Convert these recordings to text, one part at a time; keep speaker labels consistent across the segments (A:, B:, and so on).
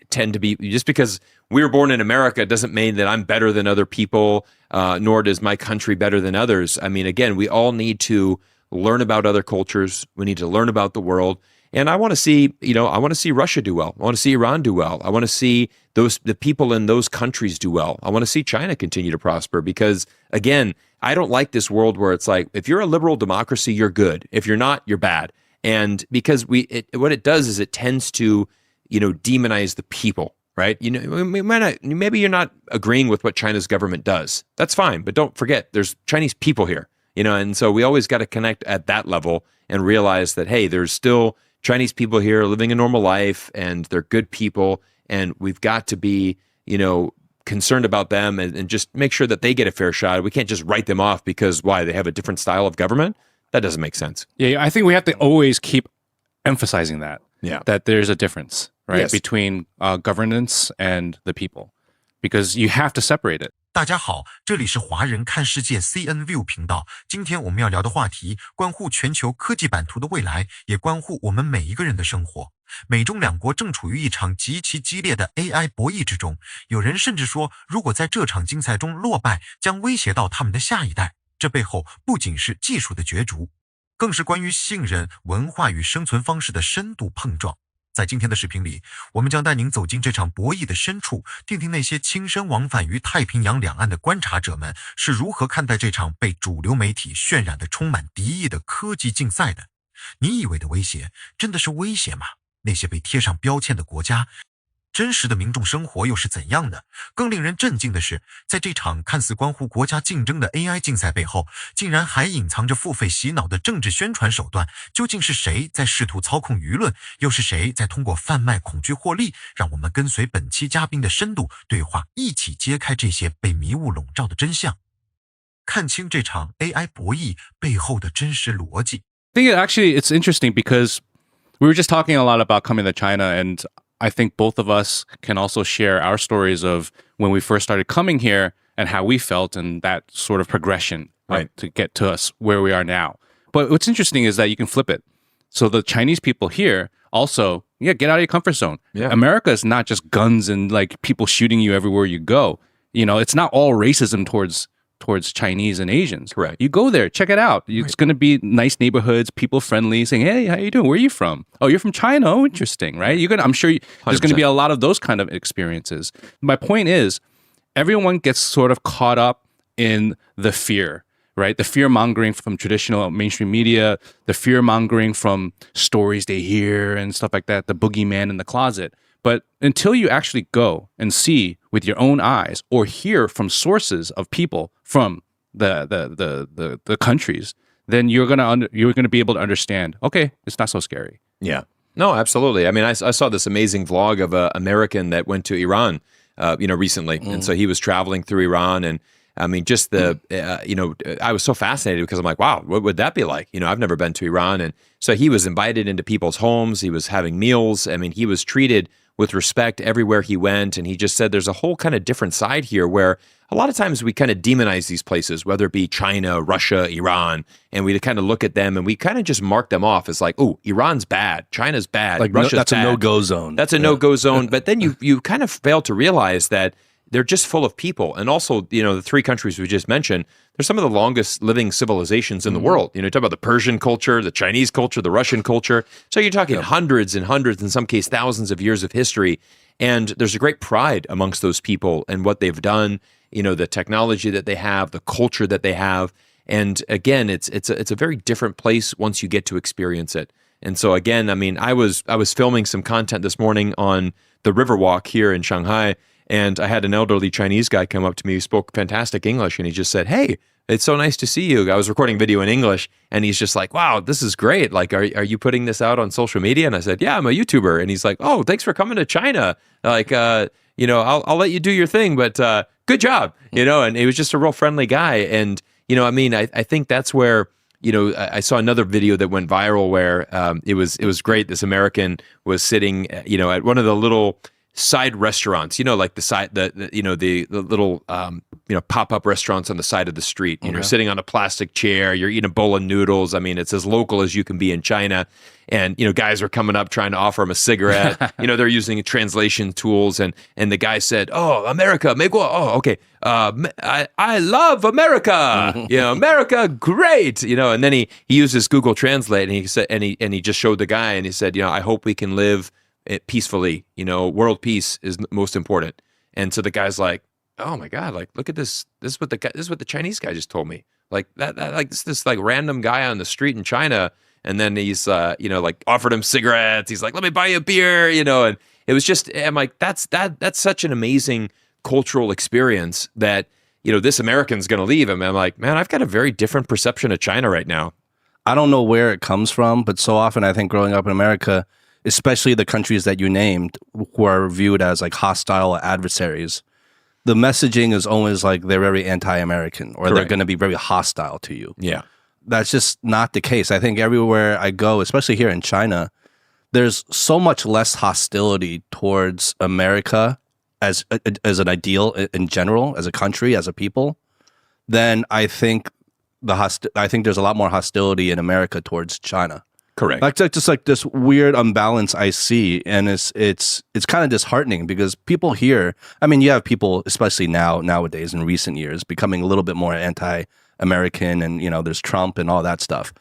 A: tend to be, just because we were born in America doesn't mean that I'm better than other people, nor does my country better than others. I mean, again, we all need to learn about other cultures. We need to learn about the world. And I want to see, I want to see Russia do well. I want to see Iran do well. I want to see the people in those countries do well. I want to see China continue to prosper because, again, I don't like this world where it's like, if you're a liberal democracy, you're good. If you're not, you're bad. And because what it does is it tends to, demonize the people, right? Maybe you're not agreeing with what China's government does. That's fine, but don't forget, there's Chinese people here, and so we always got to connect at that level and realize that, hey, there's still Chinese people here living a normal life, and they're good people, and we've got to be, concerned about them and just make sure that they get a fair shot. We can't just write them off because why? They have a different style of government? That doesn't make sense.
B: Yeah, I think we have to always keep emphasizing that.
A: Yeah.
B: That there's a difference, right,
A: Yes.
B: between governance and the people, because you have to separate it.
C: 大家好，这里是华人看世界 CN View 频道。今天我们要聊的话题关乎全球科技版图的未来，也关乎我们每一个人的生活。美中两国正处于一场极其激烈的 AI 博弈之中，有人甚至说，如果在这场竞赛中落败，将威胁到他们的下一代。这背后不仅是技术的角逐，更是关于信任、文化与生存方式的深度碰撞。在今天的视频里，我们将带您走进这场博弈的深处，听听那些亲身往返于太平洋两岸的观察者们是如何看待这场被主流媒体渲染的充满敌意的科技竞赛的。你以为的威胁，真的是威胁吗？那些被贴上标签的国家，真实的民众生活又是怎样的？更令人震惊的是，在这场看似关乎国家竞争的 AI 竞赛背后，竟然还隐藏着付费洗脑的政治宣传手段。究竟是谁在试图操控舆论，又是谁在通过贩卖恐惧获利？让我们跟随本期嘉宾的深度对话，一起揭开这些被迷雾笼罩的真相，看清这场 AI 博弈背后的真实逻辑。
B: I think it's interesting because we were just talking a lot about coming to China, and I think both of us can also share our stories of when we first started coming here and how we felt and that sort of progression
A: Right.
B: to get to us where we are now. But what's interesting is that you can flip it. So the Chinese people here also, get out of your comfort zone.
A: Yeah.
B: America is not just guns and like people shooting you everywhere you go. It's not all racism towards Chinese and Asians.
A: Correct.
B: You go there, check it out. It's going to be nice neighborhoods, people friendly, saying, "Hey, how you doing? Where are you from? Oh, you're from China. Oh, interesting, right?" I'm sure there's going to be a lot of those kind of experiences. My point is, everyone gets sort of caught up in the fear, right? The fear mongering from traditional mainstream media, the fear mongering from stories they hear and stuff like that, the boogeyman in the closet. But until you actually go and see with your own eyes or hear from sources of people from the countries, then you're gonna be able to understand. Okay, it's not so scary.
A: Yeah. No, absolutely. I mean, I saw this amazing vlog of an American that went to Iran, recently. And so he was traveling through Iran, and I mean, just I was so fascinated because I'm like, wow, what would that be like? I've never been to Iran. And so he was invited into people's homes. He was having meals. I mean, he was treated with respect everywhere he went. And he just said there's a whole kind of different side here where a lot of times we kind of demonize these places, whether it be China, Russia, Iran, and we kind of look at them and we kind of just mark them off as like, oh, Iran's bad, China's bad,
D: like
A: Russia's
D: that's
A: bad.
D: a no-go zone.
A: That's a no-go zone. But then you kind of fail to realize that they're just full of people. And also, the three countries we just mentioned, they're some of the longest living civilizations in the world. Talk about the Persian culture, the Chinese culture, the Russian culture. So you're talking hundreds and hundreds, in some case, thousands of years of history. And there's a great pride amongst those people and what they've done, the technology that they have, the culture that they have. And again, it's a very different place once you get to experience it. And so again, I mean, I was filming some content this morning on the Riverwalk here in Shanghai, and I had an elderly Chinese guy come up to me who spoke fantastic English, and he just said, "Hey, it's so nice to see you." I was recording video in English, and he's just like, "Wow, this is great. Like, are you putting this out on social media?" And I said, "Yeah, I'm a YouTuber." And he's like, "Oh, thanks for coming to China. Like, I'll let you do your thing, but good job." And he was just a real friendly guy. And I mean, I think that's where I saw another video that went viral where it was great. This American was sitting, at one of the little side restaurants, like the side, the little pop-up restaurants on the side of the street. You're sitting on a plastic chair, you're eating a bowl of noodles. I mean, it's as local as you can be in China. And, guys are coming up trying to offer him a cigarette. They're using translation tools. And the guy said, "Oh, America, 美国. Oh, okay. I love America. America, great. And then he uses Google Translate and he said, and he just showed the guy and he said, I hope we can live peacefully. World peace is most important. And so the guy's like, oh my God, like, look at this. This is what the Chinese guy just told me. Like that like this like random guy on the street in China. And then he's, like offered him cigarettes. He's like, let me buy you a beer, and it was just, I'm like, that's such an amazing cultural experience that, this American's going to leave him. I'm like, man, I've got a very different perception of China right now.
B: I don't know where it comes from, but so often I think growing up in America, especially the countries that you named who are viewed as like hostile adversaries, the messaging is always like they're very anti-American or they're going to be very hostile to you.
A: Yeah.
B: That's just not the case. I think everywhere I go, especially here in China, there's so much less hostility towards America as an ideal in general, as a country, as a people, than I think I think there's a lot more hostility in America towards China.
A: Correct.
B: Like just like this weird imbalance I see, and it's kind of disheartening because people here. I mean, you have people, especially nowadays in recent years, becoming a little bit more anti-American, and there's Trump and all that stuff.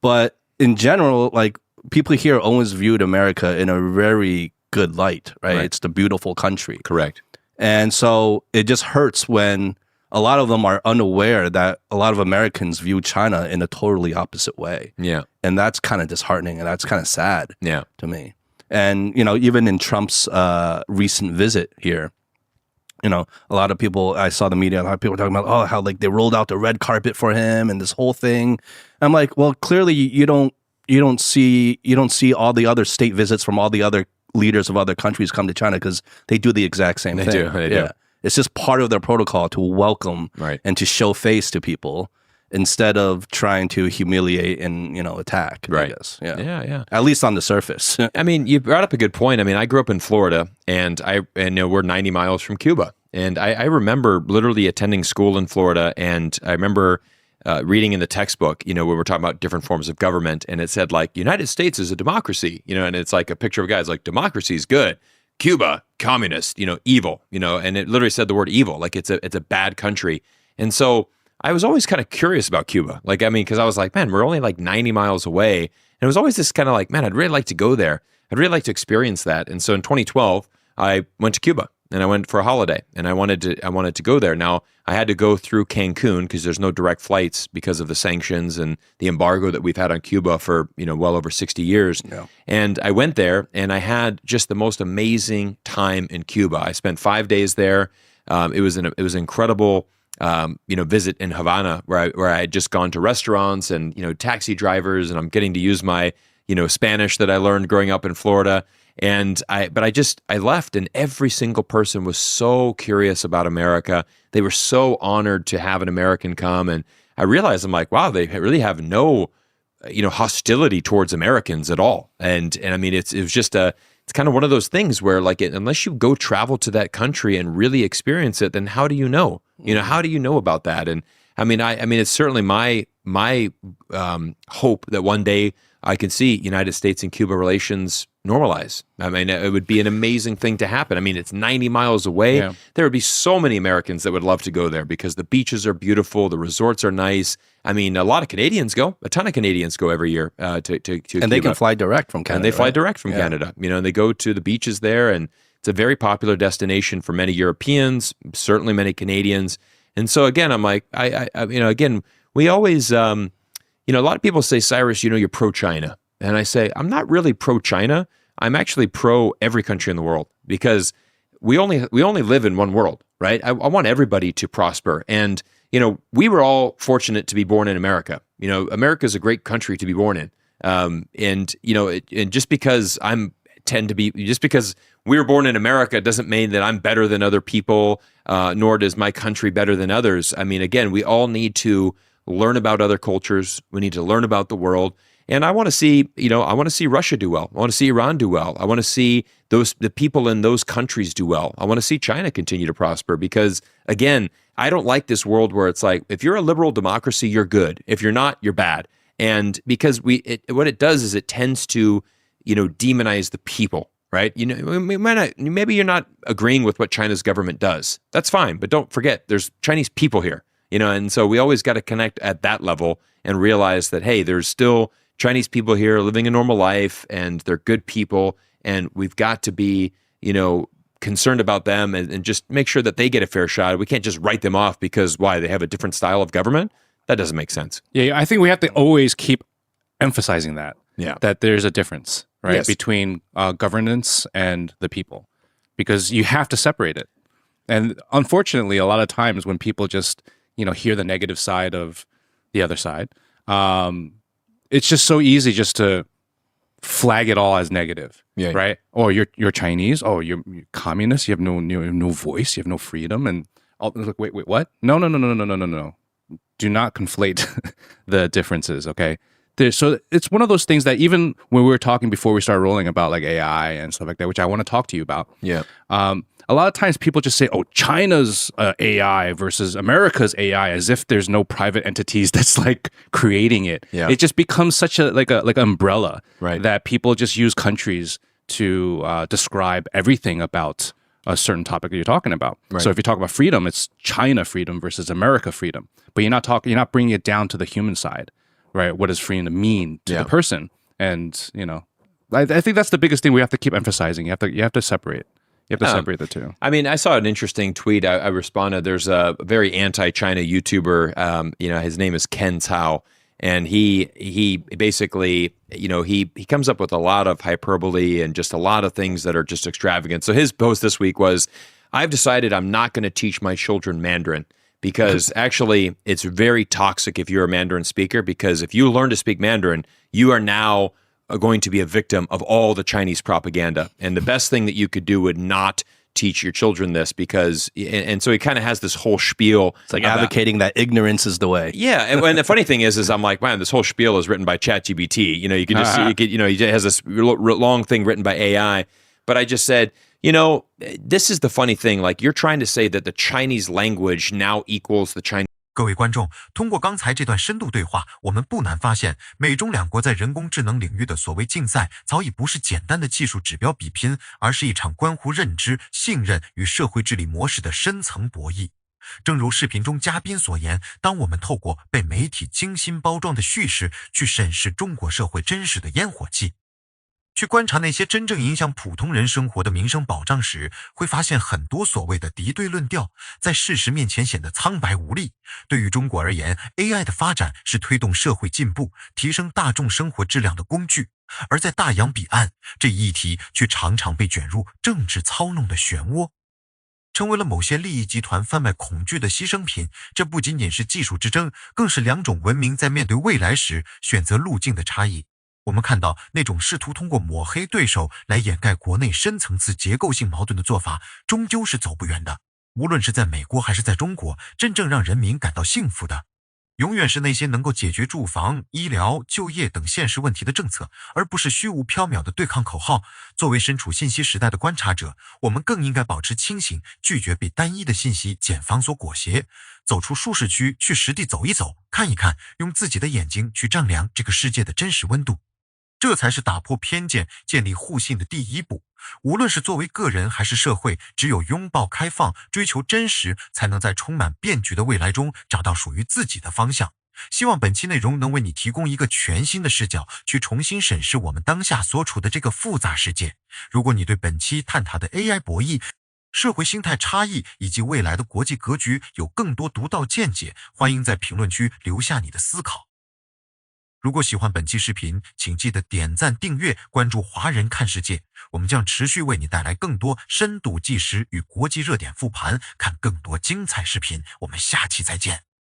B: But in general, like people here always viewed America in a very good light, right? It's the beautiful country.
A: Correct.
B: And so it just hurts when a lot of them are unaware that a lot of Americans view China in a totally opposite way.
A: Yeah.
B: And that's kind of disheartening and that's kind of sad to me. And, even in Trump's recent visit here, a lot of people, I saw the media, a lot of people were talking about, how like they rolled out the red carpet for him and this whole thing. I'm like, well, clearly you don't see all the other state visits from all the other leaders of other countries come to China because they do the exact same thing.
A: They do.
B: It's just part of their protocol to welcome and to show face to people instead of trying to humiliate and, attack, I guess.
A: Yeah.
B: At least on the surface.
A: I mean, you brought up a good point. I mean, I grew up in Florida and we're 90 miles from Cuba. And I remember literally attending school in Florida, and I remember reading in the textbook, when we're talking about different forms of government, and it said like United States is a democracy, and it's like a picture of a guy. It's like democracy is good. Cuba, communist, evil, and it literally said the word evil, like it's a bad country. And so I was always kind of curious about Cuba. Like, I mean, because I was like, man, we're only like 90 miles away. And it was always this kind of like, man, I'd really like to go there. I'd really like to experience that. And so in 2012, I went to Cuba and I went for a holiday and I wanted to go there. Now, I had to go through Cancun because there's no direct flights because of the sanctions and the embargo that we've had on Cuba for, well over 60 years. Yeah. And I went there and I had just the most amazing time in Cuba. I spent 5 days there. It was an incredible visit in Havana where I had just gone to restaurants and, taxi drivers, and I'm getting to use my, Spanish that I learned growing up in Florida. And I left, and every single person was so curious about America. They were so honored to have an American come. And I realized, I'm like, wow, they really have no, hostility towards Americans at all. And I mean, it's kind of one of those things where like, unless you go travel to that country and really experience it, then how do you know? How do you know about that? And I mean, it's certainly my hope that one day I could see United States and Cuba relations normalize. I mean, it would be an amazing thing to happen. I mean, it's 90 miles away. Yeah. There would be so many Americans that would love to go there because the beaches are beautiful, the resorts are nice. I mean, a lot of Canadians go. A ton of Canadians go every year to Cuba.
B: And they can fly direct from Canada.
A: And they fly direct from Canada. And they go to the beaches there, and it's a very popular destination for many Europeans, certainly many Canadians. And so again, I'm like, again, we always, a lot of people say, Cyrus, you're pro-China. And I say, I'm not really pro-China. I'm actually pro every country in the world because we only live in one world, right? I want everybody to prosper. And, we were all fortunate to be born in America. America is a great country to be born in. And just because just because we were born in America doesn't mean that I'm better than other people, nor does my country better than others. I mean, again, we all need to learn about other cultures. We need to learn about the world. And I want to see, Russia do well. I want to see Iran do well. I want to see the people in those countries do well. I want to see China continue to prosper because, again, I don't like this world where it's like, if you're a liberal democracy, you're good. If you're not, you're bad. And because what it does is it tends to, demonize the people, right? Maybe you're not agreeing with what China's government does. That's fine. But don't forget, there's Chinese people here, and so we always got to connect at that level and realize that, hey, there's still Chinese people here living a normal life and they're good people. And we've got to be, concerned about them and just make sure that they get a fair shot. We can't just write them off because why? They have a different style of government? That doesn't make sense.
B: Yeah, I think we have to always keep emphasizing that.
A: Yeah.
B: That there's a difference, right?
A: Yes.
B: Between governance and the people. Because you have to separate it. And unfortunately, a lot of times when people just, hear the negative side of the other side, it's just so easy just to flag it all as negative, right? Oh, you're Chinese. Oh, you're communist. You have no voice. You have no freedom. And like, wait, what? No. Do not conflate the differences, okay? So it's one of those things that even when we were talking before we started rolling about like AI and stuff like that, which I want to talk to you about.
A: Yeah.
B: A lot of times people just say, oh, China's AI versus America's AI, as if there's no private entities that's like creating it.
A: Yeah.
B: It just becomes such a like an umbrella,
A: right,
B: that people just use countries to describe everything about a certain topic that you're talking about.
A: Right.
B: So if you talk about freedom, it's China freedom versus America freedom. But you're not bringing it down to the human side, right? What does freedom mean to the person? And I think that's the biggest thing we have to keep emphasizing. You have to separate. You have to separate the two.
A: I mean, I saw an interesting tweet. I responded. There's a very anti-China YouTuber. His name is Ken Cao, and he basically, he comes up with a lot of hyperbole and just a lot of things that are just extravagant. So his post this week was, "I've decided I'm not going to teach my children Mandarin because actually it's very toxic if you're a Mandarin speaker, because if you learn to speak Mandarin, you are now going to be a victim of all the Chinese propaganda. And the best thing that you could do would not teach your children this because," and so he kind of has this whole spiel.
D: It's like advocating that ignorance is the way.
A: Yeah. And the funny thing is I'm like, man, this whole spiel is written by ChatGPT. You can just see, he has this long thing written by AI. But I just said, this is the funny thing. Like, you're trying to say that the Chinese language now equals the Chinese.
C: 各位观众，通过刚才这段深度对话，我们不难发现，美中两国在人工智能领域的所谓竞赛，早已不是简单的技术指标比拼，而是一场关乎认知、信任与社会治理模式的深层博弈。正如视频中嘉宾所言，当我们透过被媒体精心包装的叙事，去审视中国社会真实的烟火气，去观察那些真正影响普通人生活的民生保障时，会发现很多所谓的敌对论调在事实面前显得苍白无力。对于中国而言， AI 的发展是推动社会进步、提升大众生活质量的工具，而在大洋彼岸，这一议题却常常被卷入政治操弄的漩涡，成为了某些利益集团贩卖恐惧的牺牲品。这不仅仅是技术之争，更是两种文明在面对未来时选择路径的差异。我们看到那种试图通过抹黑对手来掩盖国内深层次结构性矛盾的做法，终究是走不远的。无论是在美国还是在中国，真正让人民感到幸福的，永远是那些能够解决住房、医疗、就业等现实问题的政策，而不是虚无缥缈的对抗口号。作为身处信息时代的观察者，我们更应该保持清醒，拒绝被单一的信息茧房所裹挟，走出舒适区，去实地走一走，看一看，用自己的眼睛去丈量这个世界的真实温度。这才是打破偏见、建立互信的第一步。无论是作为个人还是社会，只有拥抱开放，追求真实，才能在充满变局的未来中找到属于自己的方向。希望本期内容能为你提供一个全新的视角，去重新审视我们当下所处的这个复杂世界。如果你对本期探讨的 AI 博弈、社会心态差异以及未来的国际格局有更多独到见解，欢迎在评论区留下你的思考。如果喜欢本期视频，请记得点赞、订阅、关注华人看世界，我们将持续为你带来更多深度纪实与国际热点复盘，看更多精彩视频。我们下期再见。